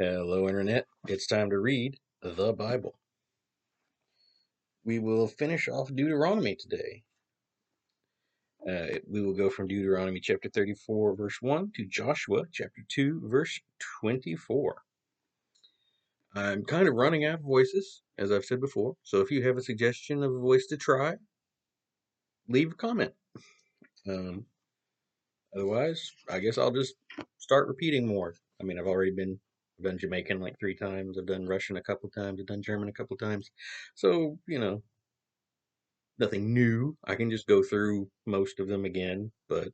Hello, Internet. It's time to read the Bible. We will finish off Deuteronomy today. We will go from Deuteronomy chapter 34, verse 1 to Joshua chapter 2, verse 24. I'm kind of running out of voices, as I've said before, so if you have a suggestion of a voice to try, leave a comment. Um, Otherwise, I guess I'll just start repeating more. I mean, I've done Jamaican like 3 times, I've done Russian a couple times, I've done German a couple times. So, nothing new. I can just go through most of them again, but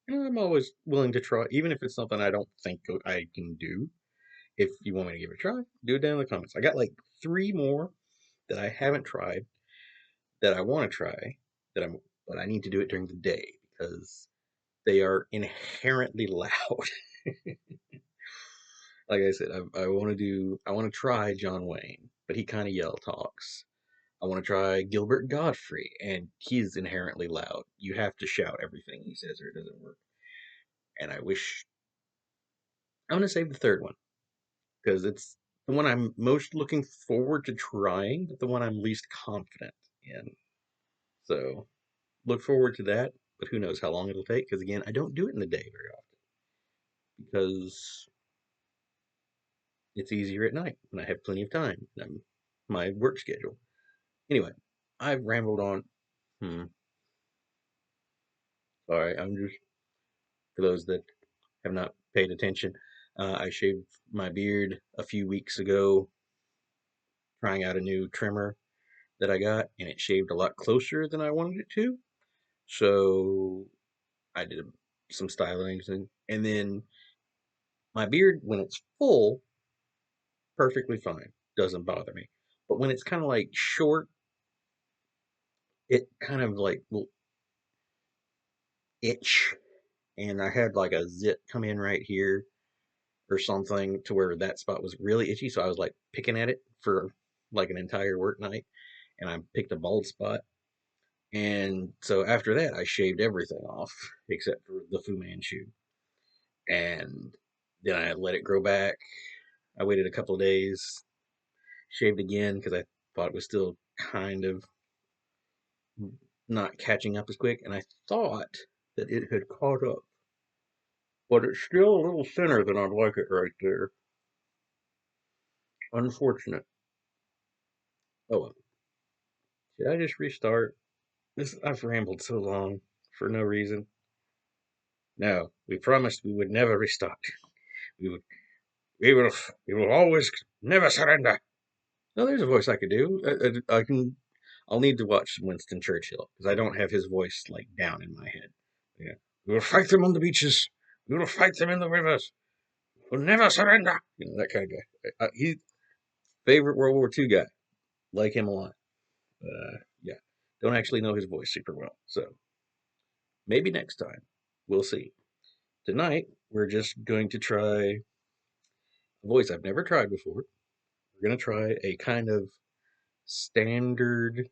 I'm always willing to try, even if it's something I don't think I can do. If you want me to give it a try, do it down in the comments. I got like 3 more that I haven't tried that I want to try but I need to do it during the day because they are inherently loud. Like I said, I want to try John Wayne, but he kind of yell talks. I want to try Gilbert Godfrey, and he's inherently loud. You have to shout everything he says or it doesn't work. And I'm going to save the third one because it's the one I'm most looking forward to trying, but the one I'm least confident in. So look forward to that, but who knows how long it'll take because, again, I don't do it in the day very often because it's easier at night when I have plenty of time. My work schedule. Anyway, I've rambled on. Sorry, I'm just, for those that have not paid attention. I shaved my beard a few weeks ago, trying out a new trimmer that I got, and it shaved a lot closer than I wanted it to. So I did some stylings, and then my beard, when it's full, perfectly fine, doesn't bother me. But when it's kind of like short, it kind of like will itch, and I had like a zit come in right here or something to where that spot was really itchy. So I was like picking at it for like an entire work night, and I picked a bald spot. And so after that, I shaved everything off except for the Fu Manchu. And then I let it grow back. I waited a couple of days, shaved again because I thought it was still kind of not catching up as quick. And I thought that it had caught up, but it's still a little thinner than I'd like it right there. Unfortunate. Oh well. Should I just restart? I've rambled so long for no reason. No, we promised we would never restart. We would, we will always never surrender. No, there's a voice I could do. I can. I'll need to watch some Winston Churchill because I don't have his voice like down in my head. Yeah, we will fight them on the beaches. We will fight them in the rivers. We'll never surrender. That kind of guy. He's favorite World War II guy. Like him a lot. Yeah, don't actually know his voice super well, so maybe next time. We'll see. Tonight, we're just going to try a voice I've never tried before. We're going to try a kind of standard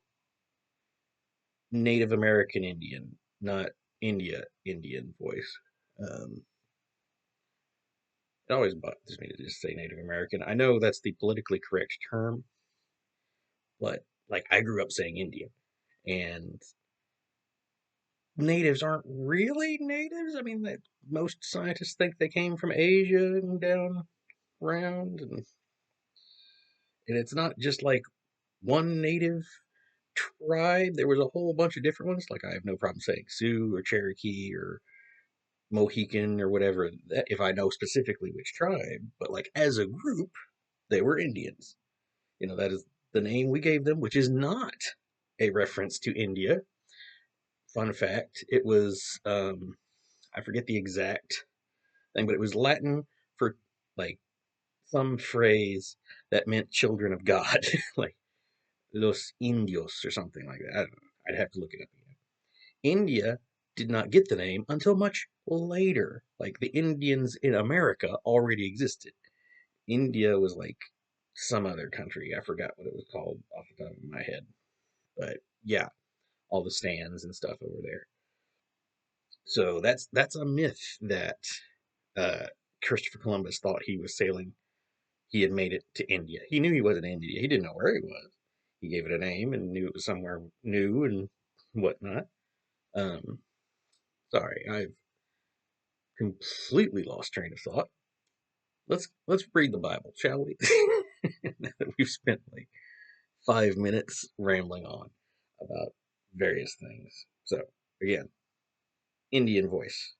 Native American Indian, not Indian voice. Um, it always bothers me to just say Native American. I know that's the politically correct term, but like I grew up saying Indian, and natives aren't really natives. I mean, most scientists think they came from Asia and down around, and it's not just like one native tribe. There was a whole bunch of different ones. Like I have no problem saying Sioux or Cherokee or Mohican or whatever, that if I know specifically which tribe, but like as a group, they were Indians. That is the name we gave them, which is not a reference to India. Fun fact, it was, I forget the exact thing, but it was Latin for like some phrase that meant children of God, like Los Indios or something like that. I don't know. I'd have to look it up again. India did not get the name until much later. Like the Indians in America already existed. India was like some other country. I forgot what it was called off the top of my head. But yeah, all the stands and stuff over there. So that's a myth that uh, Christopher Columbus thought he was sailing. he had made it to India. He knew he wasn't in India. He didn't know where he was. He gave it a name and knew it was somewhere new and whatnot. Um, sorry, I've completely lost train of thought. Let's read the Bible, shall we? Now that we've spent like 5 minutes rambling on about various things. So again, Indian voice.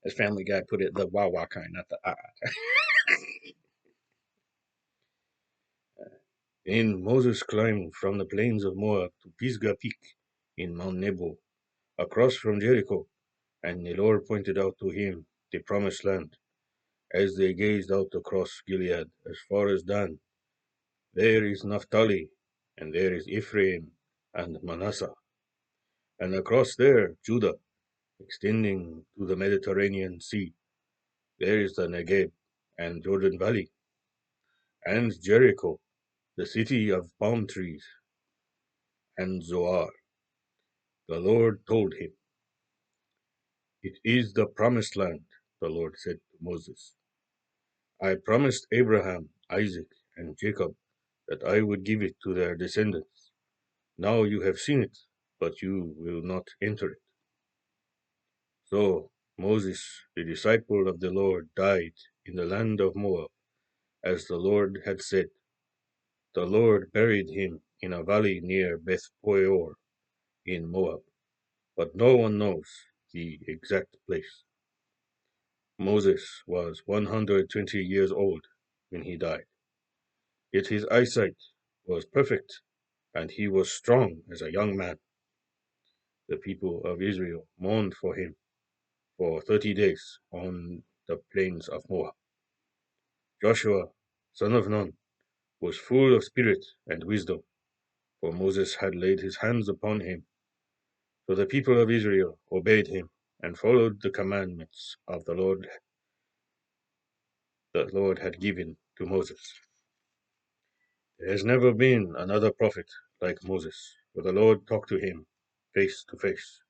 As Family Guy put it, the wah wah kind, not the ah. And Moses climbed from the plains of Moab to Pisgah Peak in Mount Nebo, across from Jericho, and the Lord pointed out to him the promised land. As they gazed out across Gilead as far as Dan, there is Naphtali, and there is Ephraim and Manasseh, and across there Judah, extending to the Mediterranean Sea. There is the Negeb and Jordan Valley, and Jericho, the city of palm trees, and Zoar. The Lord told him, "It is the promised land," the Lord said to Moses. "I promised Abraham, Isaac, and Jacob that I would give it to their descendants. Now you have seen it, but you will not enter it." So Moses, the disciple of the Lord, died in the land of Moab, as the Lord had said. The Lord buried him in a valley near Beth Peor in Moab, but no one knows the exact place. Moses was 120 years old when he died, yet his eyesight was perfect, and he was strong as a young man. The people of Israel mourned for him for 30 days on the plains of Moab. Joshua, son of Nun, was full of spirit and wisdom, for Moses had laid his hands upon him. So the people of Israel obeyed him and followed the commandments of the Lord had given to Moses. There has never been another prophet like Moses, for the Lord talked to him face to face,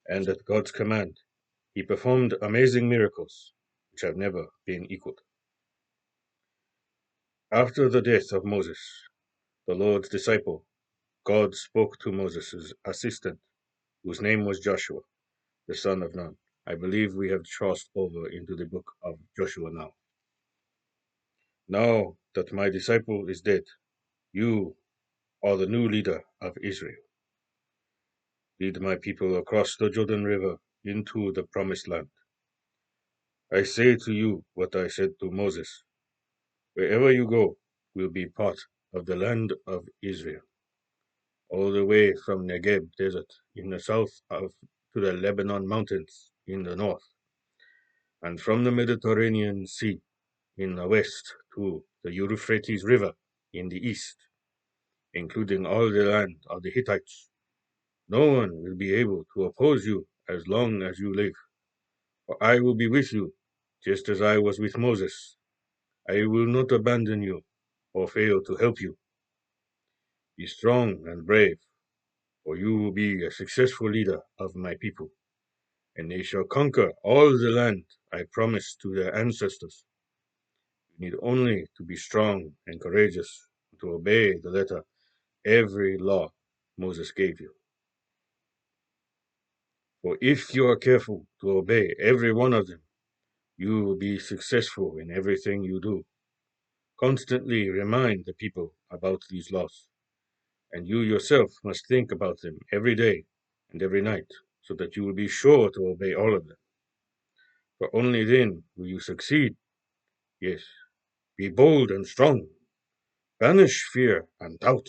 and at God's command he performed amazing miracles which have never been equaled. After the death of Moses, the Lord's disciple, God spoke to Moses' assistant, whose name was Joshua, the son of Nun. I believe we have crossed over into the book of Joshua now. Now that my disciple is dead, you are the new leader of Israel. Lead my people across the Jordan River into the promised land. I say to you what I said to Moses. Wherever you go will be part of the land of Israel, all the way from Negeb Desert in the south to the Lebanon mountains in the north, and from the Mediterranean Sea in the west to the Euphrates River in the east, including all the land of the Hittites. No one will be able to oppose you as long as you live, for I will be with you, just as I was with Moses. I will not abandon you or fail to help you. Be strong and brave, for you will be a successful leader of my people, and they shall conquer all the land I promised to their ancestors. You need only to be strong and courageous, to obey the letter every law Moses gave you. For if you are careful to obey every one of them, you will be successful in everything you do. Constantly remind the people about these laws, and you yourself must think about them every day and every night, so that you will be sure to obey all of them. For only then will you succeed. Yes, be bold and strong. Banish fear and doubt.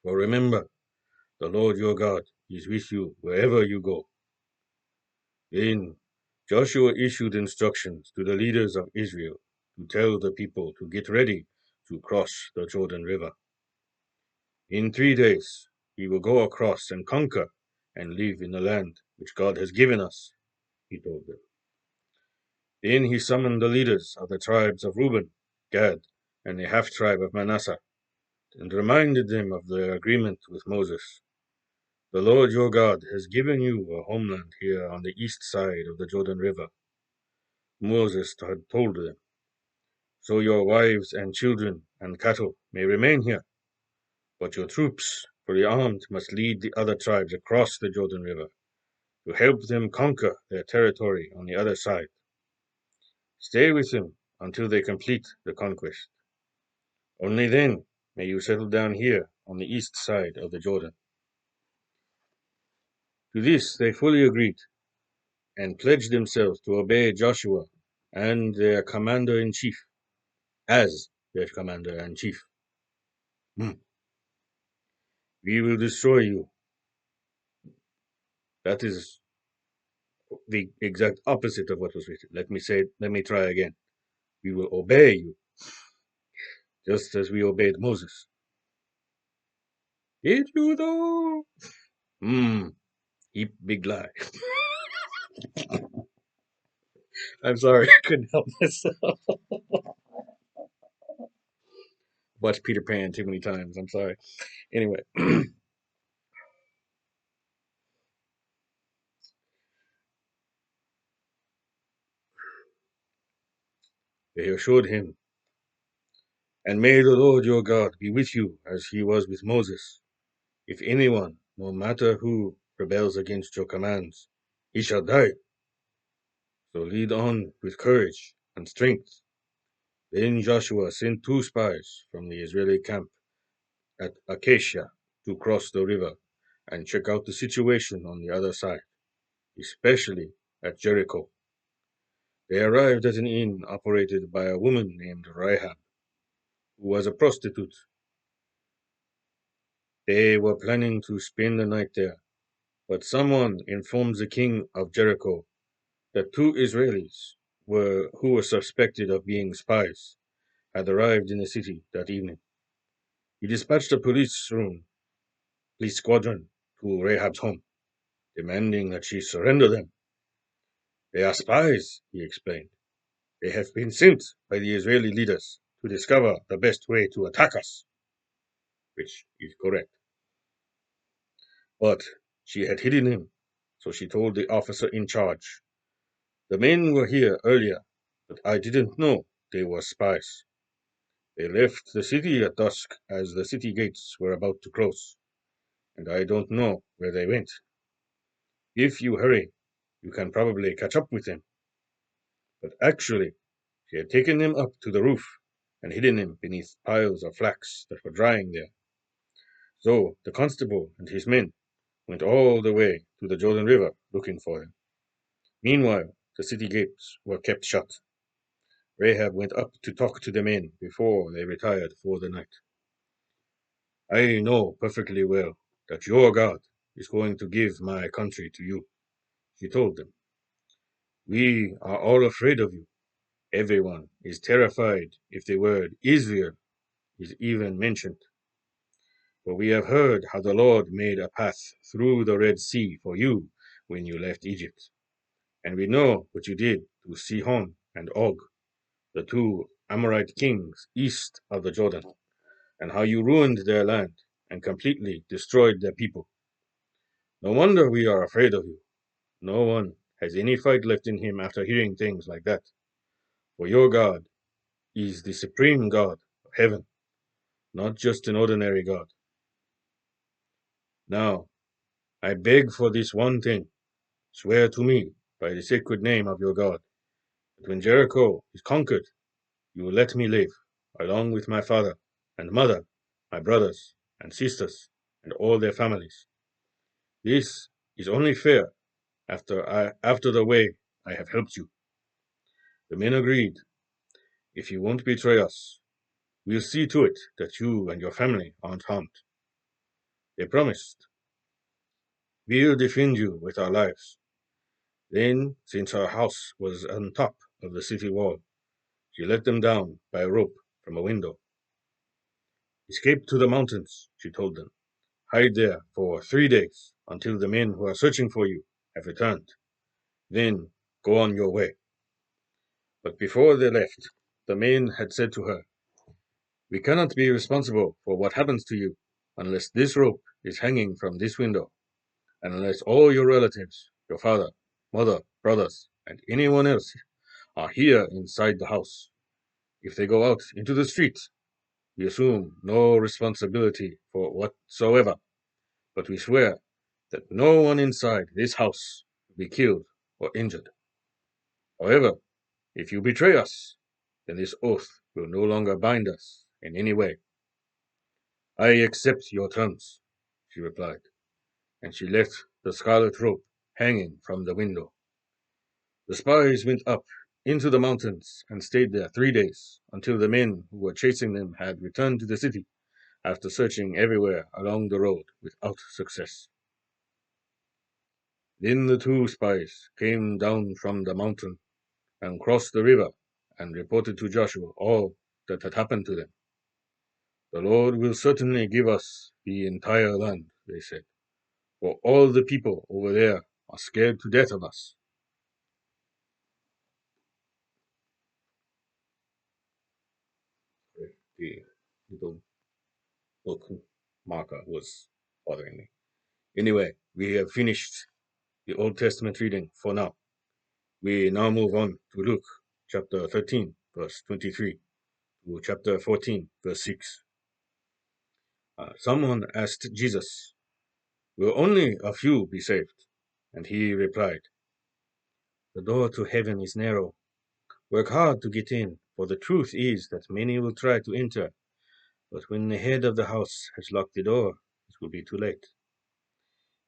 For remember, the Lord your God is with you wherever you go. Then Joshua issued instructions to the leaders of Israel to tell the people to get ready to cross the Jordan River. In 3 days we will go across and conquer and live in the land which God has given us, he told them. Then he summoned the leaders of the tribes of Reuben, Gad, and the half-tribe of Manasseh, and reminded them of their agreement with Moses. The Lord your God has given you a homeland here on the east side of the Jordan River. Moses had told them, so your wives and children and cattle may remain here. But your troops, fully armed, must lead the other tribes across the Jordan River to help them conquer their territory on the other side. Stay with them until they complete the conquest. Only then may you settle down here on the east side of the Jordan. To this they fully agreed and pledged themselves to obey Joshua and their commander-in-chief as their commander-in-chief. We will destroy you. That is the exact opposite of what was written. Let me try again. We will obey you, just as we obeyed Moses. Did you though? Heap big lie. I'm sorry, I couldn't help myself. Watched Peter Pan too many times. I'm sorry. Anyway, they assured him, and may the Lord your God be with you as he was with Moses. If anyone, no matter who, rebels against your commands, he shall die. So lead on with courage and strength. Then Joshua sent 2 spies from the Israeli camp at Acacia to cross the river and check out the situation on the other side, especially at Jericho. They arrived at an inn operated by a woman named Rahab, who was a prostitute. They were planning to spend the night there, but someone informed the king of Jericho that 2 Israelis who were suspected of being spies had arrived in the city that evening. He dispatched a police squadron to Rahab's home, demanding that she surrender them. They are spies, he explained. They have been sent by the Israeli leaders to discover the best way to attack us, which is correct. But she had hidden him, so she told the officer in charge. The men were here earlier, but I didn't know they were spies. They left the city at dusk as the city gates were about to close, and I don't know where they went. If you hurry, you can probably catch up with them. But actually, she had taken them up to the roof and hidden them beneath piles of flax that were drying there. So the constable and his men went all the way to the Jordan River looking for them. Meanwhile, the city gates were kept shut. Rahab went up to talk to the men before they retired for the night. I know perfectly well that your God is going to give my country to you, she told them. We are all afraid of you. Everyone is terrified if the word Israel is even mentioned. For we have heard how the Lord made a path through the Red Sea for you when you left Egypt. And we know what you did to Sihon and Og, the 2 Amorite kings east of the Jordan, and how you ruined their land and completely destroyed their people. No wonder we are afraid of you. No one has any fight left in him after hearing things like that. For your God is the supreme God of heaven, not just an ordinary God. Now, I beg for this one thing. Swear to me by the sacred name of your God that when Jericho is conquered, you will let me live, along with my father and mother, my brothers and sisters, and all their families. This is only fair after the way I have helped you. The men agreed. If you won't betray us, we'll see to it that you and your family aren't harmed. They promised. We'll defend you with our lives. Then, since her house was on top of the city wall, she let them down by a rope from a window. Escape to the mountains, she told them. Hide there for 3 days until the men who are searching for you have returned. Then go on your way. But before they left, the men had said to her, We cannot be responsible for what happens to you unless this rope is hanging from this window, and unless all your relatives, your father, mother, brothers, and anyone else are here inside the house. If they go out into the street, we assume no responsibility for whatsoever, but we swear that no one inside this house will be killed or injured. However, if you betray us, then this oath will no longer bind us in any way. I accept your terms, she replied, and she left the scarlet rope hanging from the window. The spies went up into the mountains and stayed there 3 days, until the men who were chasing them had returned to the city after searching everywhere along the road without success. Then the two spies came down from the mountain and crossed the river and reported to Joshua all that had happened to them. The Lord will certainly give us the entire land, they said, for all the people over there are scared to death of us. The little book marker was bothering me. Anyway, we have finished the Old Testament reading for now. We now move on to Luke chapter 13, verse 23 to chapter 14, verse 6. Someone asked Jesus, will only a few be saved? And he replied, the door to heaven is narrow. Work hard to get in, for the truth is that many will try to enter, but when the head of the house has locked the door, it will be too late.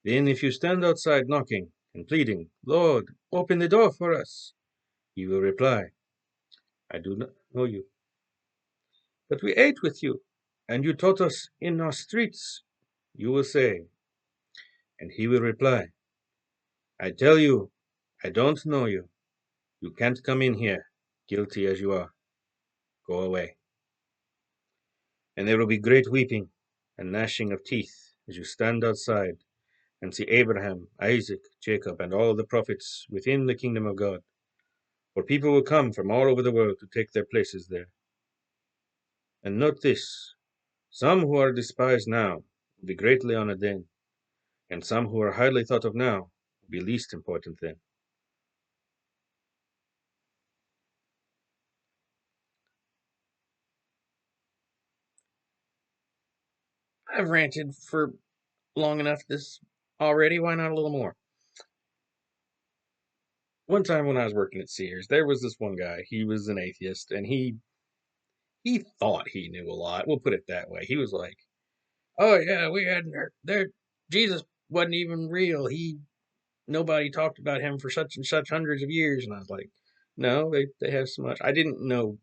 Then if you stand outside knocking and pleading, Lord, open the door for us, he will reply, I do not know you. But we ate with you, and you taught us in our streets, you will say. And he will reply, I tell you, I don't know you. You can't come in here, guilty as you are. Go away. And there will be great weeping and gnashing of teeth as you stand outside and see Abraham, Isaac, Jacob, and all the prophets within the kingdom of God. For people will come from all over the world to take their places there. And note this, some who are despised now will be greatly honored then, and some who are highly thought of now will be least important then. I've ranted for long enough this already. Why not a little more? One time when I was working at Sears, there was this one guy. He was an atheist, and he thought he knew a lot. We'll put it that way. He was like, "Oh yeah, we hadn't heard there. Jesus wasn't even real. Nobody talked about him for such and such hundreds of years." And I was like, "No, they have so much." I didn't know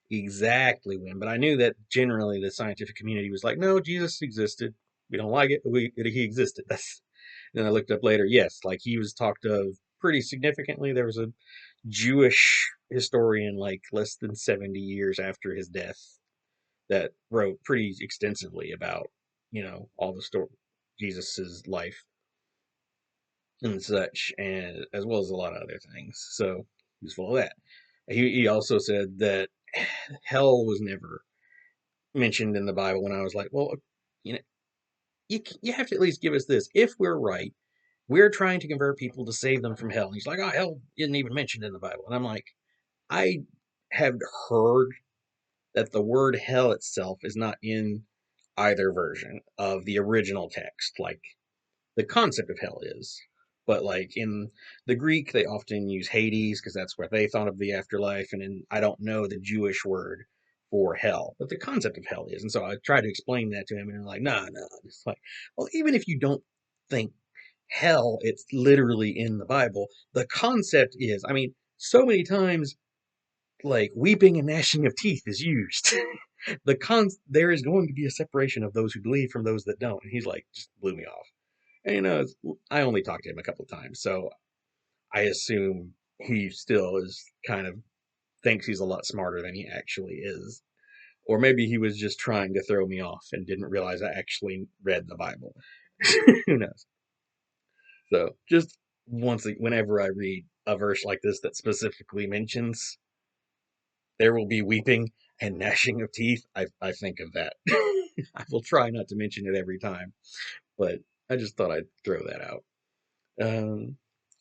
exactly when, but I knew that generally the scientific community was like, "No, Jesus existed. We don't like it, but he existed." That's. Then I looked up later. Yes, like he was talked of pretty significantly. There was a Jewish historian, like less than 70 years after his death, that wrote pretty extensively about, all the story, Jesus's life and such, and as well as a lot of other things. So he was full of that. He also said that hell was never mentioned in the Bible. When I was like, well, you know, you have to at least give us this. If we're right, we're trying to convert people to save them from hell. And he's like, oh, hell isn't even mentioned in the Bible. And I'm like, I have heard that the word hell itself is not in either version of the original text. Like the concept of hell is. But like in the Greek, they often use Hades because that's where they thought of the afterlife. And in, I don't know the Jewish word for hell, but the concept of hell is. And so I tried to explain that to him, and they're like, nah, nah. It's like, well, even if you don't think hell, it's literally in the Bible, the concept is, I mean, so many times like weeping and gnashing of teeth is used. There is going to be a separation of those who believe from those that don't. And he's like, just blew me off. And I only talked to him a couple of times, so I assume he still is kind of thinks he's a lot smarter than he actually is. Or maybe he was just trying to throw me off and didn't realize I actually read the Bible. Who knows? So just whenever I read a verse like this that specifically mentions there will be weeping and gnashing of teeth, I think of that. I will try not to mention it every time, but I just thought I'd throw that out.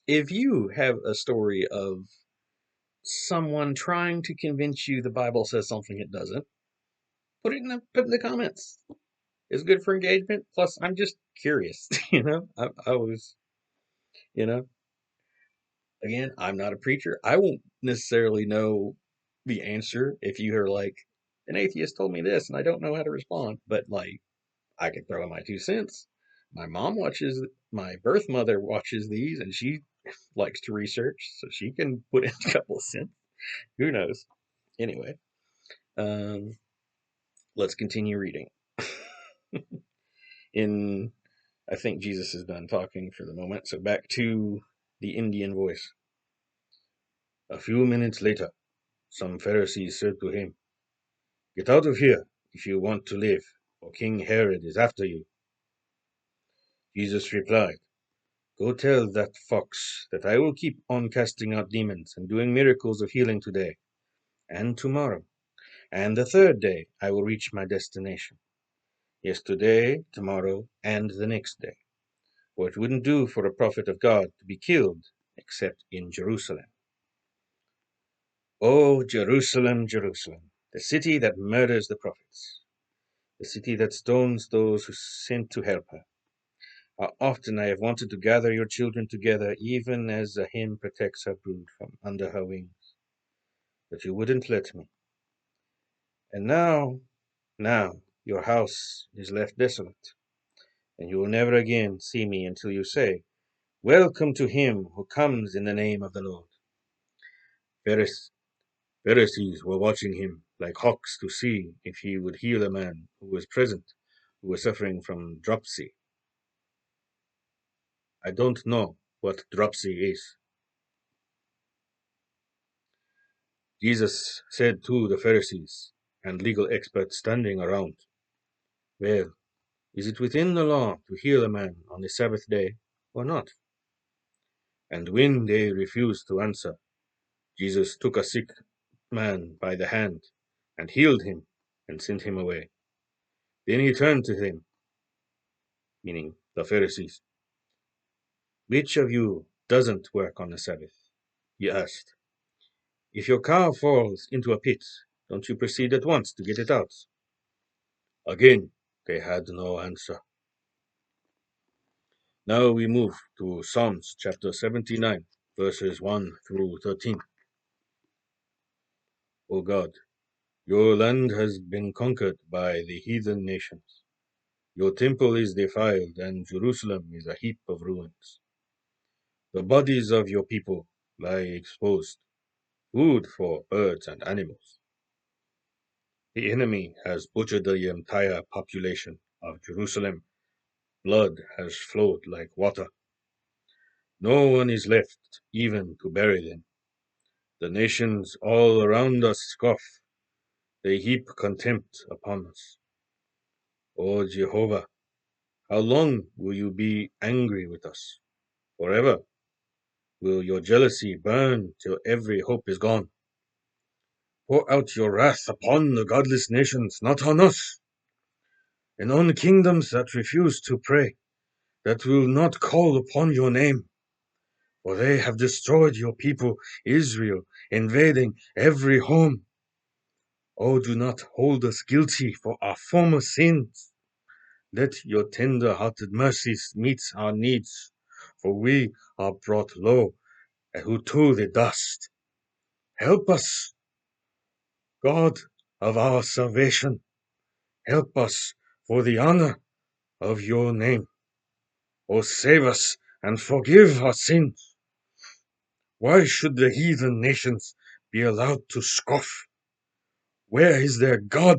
If you have a story of someone trying to convince you the Bible says something it doesn't, put in the comments. It's good for engagement. Plus, I'm just curious. I was, you know, again, I'm not a preacher. I won't necessarily know the answer if you are like, an atheist told me this and I don't know how to respond. But like, I could throw in my 2 cents. My birth mother watches these and she likes to research, so she can put in a couple of cents. Who knows? Anyway, um, let's continue reading. In I think Jesus is done talking for the moment, so back to the Indian voice. A few minutes later, some Pharisees said to him, "Get out of here if you want to live, or King Herod is after you." Jesus replied, "Go tell that fox that I will keep on casting out demons and doing miracles of healing today and tomorrow, and the third day I will reach my destination. Yes, today, tomorrow, and the next day. For it wouldn't do for a prophet of God to be killed except in Jerusalem. Oh, Jerusalem, Jerusalem, the city that murders the prophets, the city that stones those who sent to help her. How often I have wanted to gather your children together, even as a hen protects her brood from under her wings. But you wouldn't let me. And now, your house is left desolate, and you will never again see me until you say, 'Welcome to him who comes in the name of the Lord.'" Pharisees were watching him like hawks to see if he would heal a man who was present, who was suffering from dropsy. I don't know what dropsy is. Jesus said to the Pharisees and legal experts standing around, "Well, is it within the law to heal a man on the Sabbath day or not?" And when they refused to answer, Jesus took a sick man by the hand and healed him and sent him away. Then he turned to them, meaning the Pharisees. "Which of you doesn't work on the Sabbath?" he asked. "If your cow falls into a pit, don't you proceed at once to get it out?" Again, they had no answer. Now we move to Psalms chapter 79, verses 1 through 13. O God, your land has been conquered by the heathen nations. Your temple is defiled, and Jerusalem is a heap of ruins. The bodies of your people lie exposed, food for birds and animals. The enemy has butchered the entire population of Jerusalem. Blood has flowed like water. No one is left even to bury them. The nations all around us scoff. They heap contempt upon us. O Jehovah, how long will you be angry with us? Forever? Will your jealousy burn till every hope is gone? Pour out your wrath upon the godless nations, not on us, and on kingdoms that refuse to pray, that will not call upon your name. For they have destroyed your people, Israel, invading every home. Oh, do not hold us guilty for our former sins. Let your tender-hearted mercies meet our needs, for we are brought low to the dust. Help us, God of our salvation. Help us for the honor of your name. Oh, save us and forgive our sins. Why should the heathen nations be allowed to scoff? Where is their God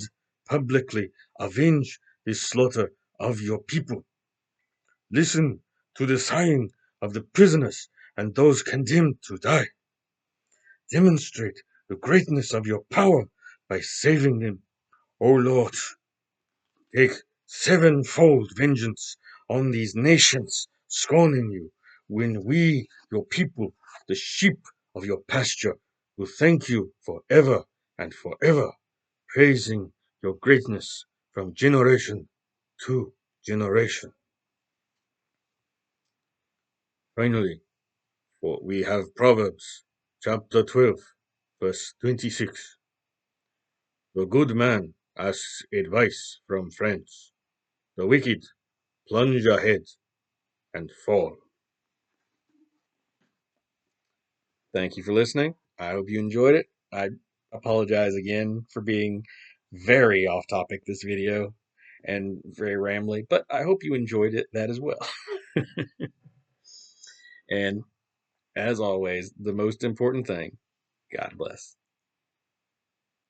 publicly avenge the slaughter of your people? Listen to the sighing of the prisoners and those condemned to die. Demonstrate the greatness of your power by saving them. O Lord, take sevenfold vengeance on these nations scorning you, when we, your people, the sheep of your pasture, will thank you forever and forever, praising your greatness from generation to generation. Finally, for we have Proverbs chapter 12. verse 26. The good man asks advice from friends. The wicked plunge ahead and fall. Thank you for listening. I hope you enjoyed it. I apologize again for being very off topic this video and very rambly, but I hope you enjoyed that as well. And as always, the most important thing, God bless.